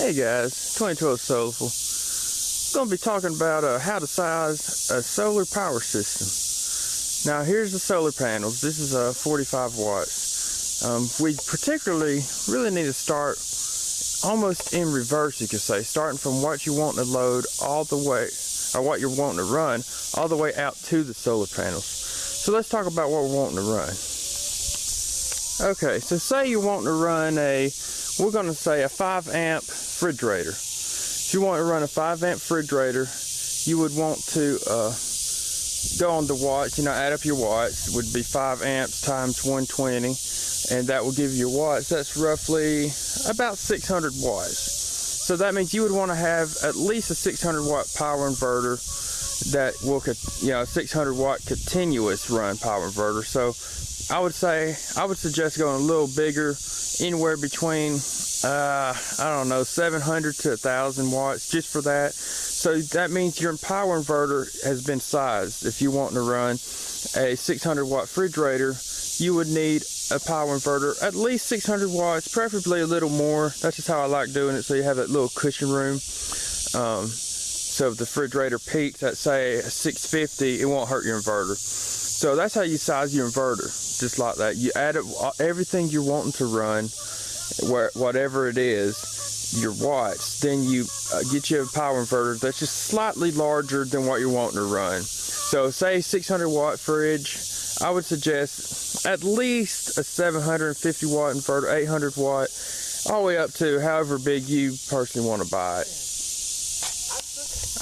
Hey guys, 2012 Soulful. Going to be talking about how to size a solar power system. Now here's the solar panels. This is 45 watts. We particularly really need to start almost in reverse, you could say, starting from what you want to load all the way, or what you're wanting to run all the way out to the solar panels. So let's talk about what we're wanting to run. Okay, so say you want to run we're going to say a 5 amp refrigerator. If you want to run a 5 amp refrigerator, you would want to go on the watts, add up your watts. It would be 5 amps times 120, and that will give you watts. That's roughly about 600 watts. So that means you would want to have at least a 600 watt power inverter that will, 600 watt continuous run power inverter. So I would suggest going a little bigger, anywhere between 700 to 1,000 watts, just for that. So that means your power inverter has been sized. If you want to run a 600 watt refrigerator, you would need a power inverter at least 600 watts, preferably a little more. That's just how I like doing it, so you have that little cushion room. So if the refrigerator peaks at, say, 650, it won't hurt your inverter. So that's how you size your inverter, just like that. You add up everything you're wanting to run, whatever it is, your watts. Then you get you a power inverter that's just slightly larger than what you're wanting to run. So say 600 watt fridge, I would suggest at least a 750 watt inverter, 800 watt, all the way up to however big you personally want to buy it.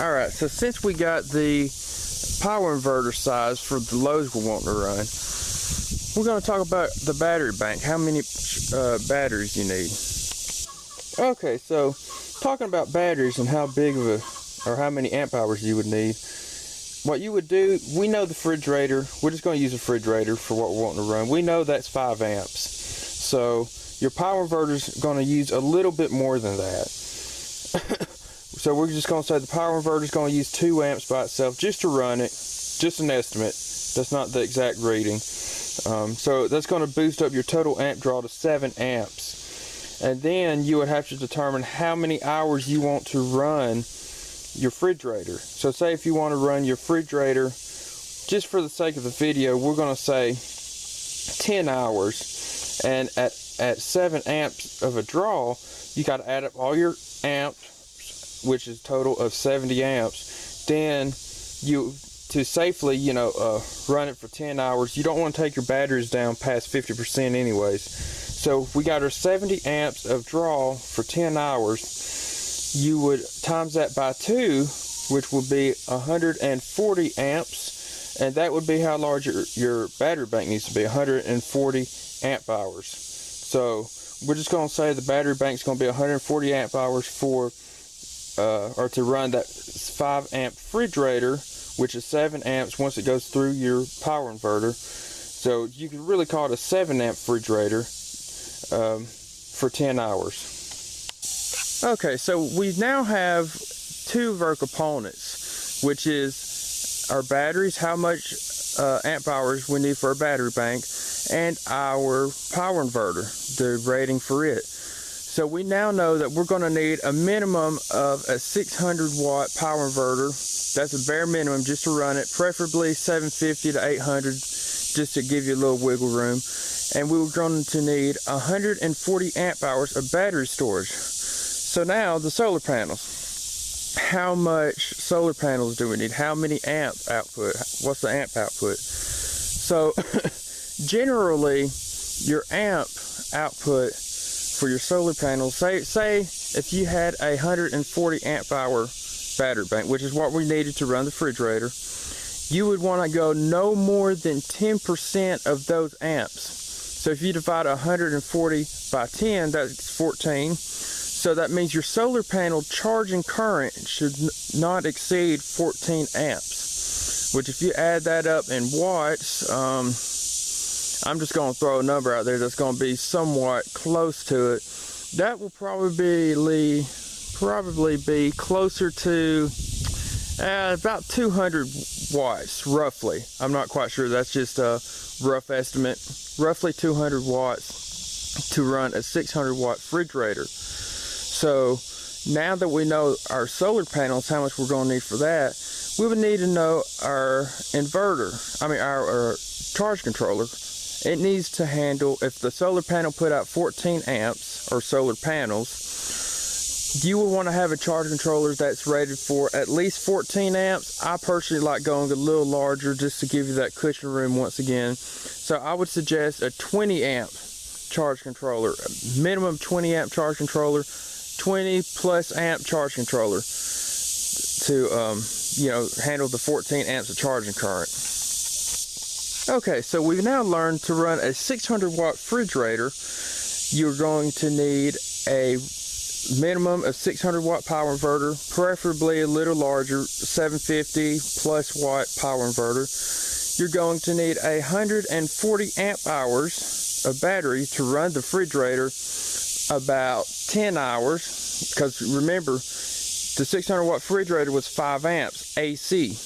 Alright, so since we got the power inverter size for the loads we're wanting to run, we're going to talk about the battery bank, how many batteries you need. Okay, so talking about batteries and how big of how many amp hours you would need, what you would do, we know the refrigerator, we're just going to use a refrigerator for what we're wanting to run. We know that's 5 amps. So your power inverter is going to use a little bit more than that. So we're just going to say the power inverter is going to use 2 amps by itself just to run it, just an estimate. That's not the exact reading. So that's going to boost up your total amp draw to 7 amps. And then you would have to determine how many hours you want to run your refrigerator. So say if you want to run your refrigerator, just for the sake of the video, we're going to say 10 hours. And at 7 amps of a draw, you got to add up all your amps, which is a total of 70 amps. Then to safely, run it for 10 hours, you don't want to take your batteries down past 50% anyways. So if we got our 70 amps of draw for 10 hours, you would times that by 2, which would be 140 amps, and that would be how large your battery bank needs to be, 140 amp hours. So we're just going to say the battery bank is going to be 140 amp hours for or to run that 5 amp refrigerator, which is 7 amps once it goes through your power inverter. So you could really call it a 7 amp refrigerator for 10 hours. Okay, so we now have 2 of our components, which is our batteries, how much amp hours we need for our battery bank, and our power inverter, the rating for it. So we now know that we're going to need a minimum of a 600 watt power inverter. That's a bare minimum just to run it, preferably 750 to 800, just to give you a little wiggle room. And we were going to need 140 amp hours of battery storage. So now the solar panels. How much solar panels do we need? How many amp output? What's the amp output? So generally your amp output for your solar panels, say if you had a 140 amp hour battery bank, which is what we needed to run the refrigerator, you would want to go no more than 10% of those amps. So if you divide 140 by 10, that's 14. So that means your solar panel charging current should not exceed 14 amps, which if you add that up in watts, I'm just going to throw a number out there that's going to be somewhat close to it. That will probably be closer to about 200 watts, roughly. I'm not quite sure. That's just a rough estimate. Roughly 200 watts to run a 600 watt refrigerator. So Now that we know our solar panels, how much we're going to need for that, we would need to know our inverter, our charge controller. It needs to handle, if the solar panel put out 14 amps, or solar panels, you will want to have a charge controller that's rated for at least 14 amps. I personally like going a little larger just to give you that cushion room once again. So I would suggest a 20 amp charge controller, a minimum 20 amp charge controller, 20 plus amp charge controller to handle the 14 amps of charging current. Okay, so we've now learned to run a 600 watt refrigerator. You're going to need a minimum of 600 watt power inverter, preferably a little larger, 750 plus watt power inverter. You're going to need 140 amp hours of battery to run the refrigerator about 10 hours, because remember, the 600 watt refrigerator was 5 amps AC.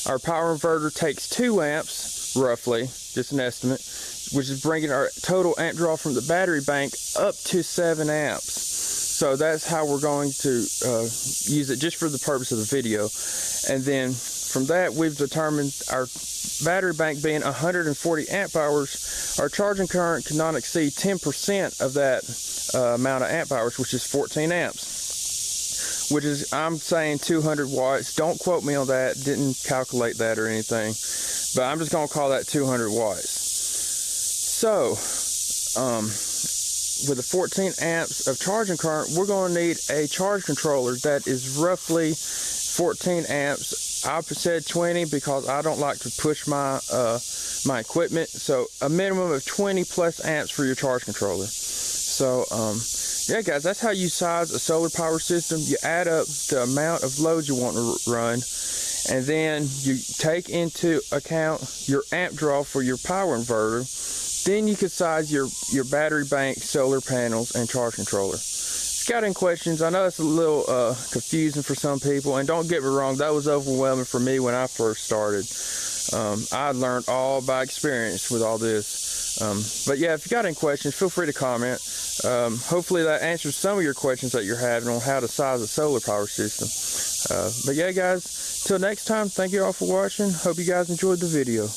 Our power inverter takes 2 amps, roughly, just an estimate, which is bringing our total amp draw from the battery bank up to 7 amps. So that's how we're going to use it just for the purpose of the video. And then from that, we've determined our battery bank being 140 amp hours, our charging current cannot exceed 10% of that amount of amp hours, which is 14 amps, which is, I'm saying 200 watts. Don't quote me on that, didn't calculate that or anything, but I'm just gonna call that 200 watts. So, with the 14 amps of charging current, we're going to need a charge controller that is roughly 14 amps. I said 20 because I don't like to push my my equipment. So a minimum of 20 plus amps for your charge controller. So yeah, guys, that's how you size a solar power system. You add up the amount of load you want to run, and then you take into account your amp draw for your power inverter. Then you can size your battery bank, solar panels, and charge controller. If you got any questions, I know it's a little confusing for some people, and don't get me wrong, that was overwhelming for me when I first started. I learned all by experience with all this. But yeah, if you got any questions, feel free to comment. Hopefully that answers some of your questions that you're having on how to size a solar power system. But yeah, guys, till next time, thank you all for watching. Hope you guys enjoyed the video.